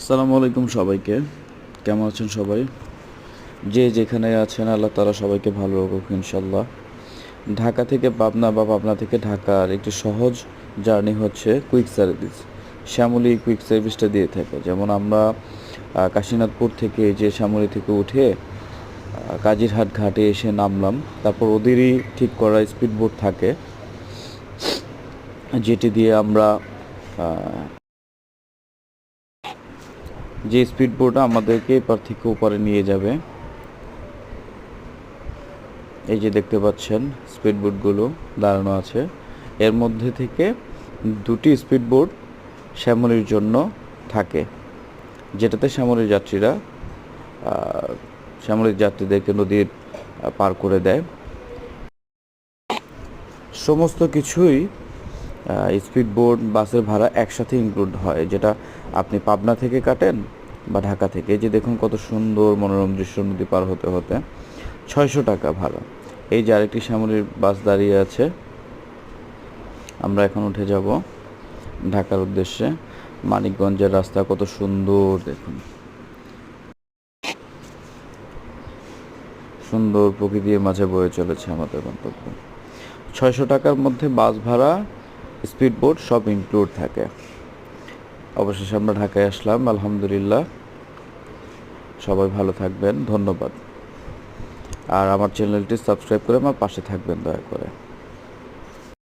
আসসালামু আলাইকুম সবাইকে। কেমন আছেন সবাই? যে যেখানে আছেন আল্লাহ তাআলা সবাইকে ভালো রাখুক ইনশাআল্লাহ। ঢাকা থেকে পাবনা বা পাবনা থেকে ঢাকার একটি সহজ জার্নি হচ্ছে কুইক সার্ভিস। শ্যামলী কুইক সার্ভিসটা দিয়ে থাকে। যেমন আমরা কাশীনাথপুর থেকে যে শ্যামলী থেকে উঠে কাজিরহাট ঘাটে এসে নামলাম। তারপর ওদেরই ঠিক করা স্পিড বোট থাকে, যেটি দিয়ে আমরা যে স্পিড বোট আমাদেরকে এপার থেকে ওপারে নিয়ে যাবে। এই যে দেখতে পাচ্ছেন স্পিড বোটগুলো দাঁড়ানো আছে। এর মধ্যে থেকে দুটি স্পিড বোট শ্যামলীর জন্য থাকে, যেটাতে শ্যামলীর যাত্রীরা শ্যামলীর যাত্রীদেরকে নদীর পার করে দেয়। সমস্ত কিছুই স্পিড বোট বাসের ভাড়া একসাথে ইনক্লুড হয়, যেটা আপনি পাবনা থেকে কাটেন বা ঢাকা থেকে। যে দেখুন কত সুন্দর মনোরম দৃশ্য, নদী পার হতে হতে 600 টাকা ভাড়া। এই যে আরেকটি শ্যামলীর বাস দাঁড়িয়ে আছে, আমরা এখন উঠে যাব ঢাকার উদ্দেশ্যে। মানিকগঞ্জের রাস্তা কত সুন্দর দেখুন, সুন্দর প্রকৃতির মাঝে বয়ে চলেছে আমাদের গন্তব্য। 600 টাকার মধ্যে বাস ভাড়া, স্পিড বোট সব ইনক্লুড থাকে। অবশেষে আমরা ঢাকায় আসলাম, আলহামদুলিল্লাহ। সবাই ভালো থাকবেন, ধন্যবাদ। আর আমার চ্যানেলটি সাবস্ক্রাইব করে আমার পাশে থাকবেন দয়া করে।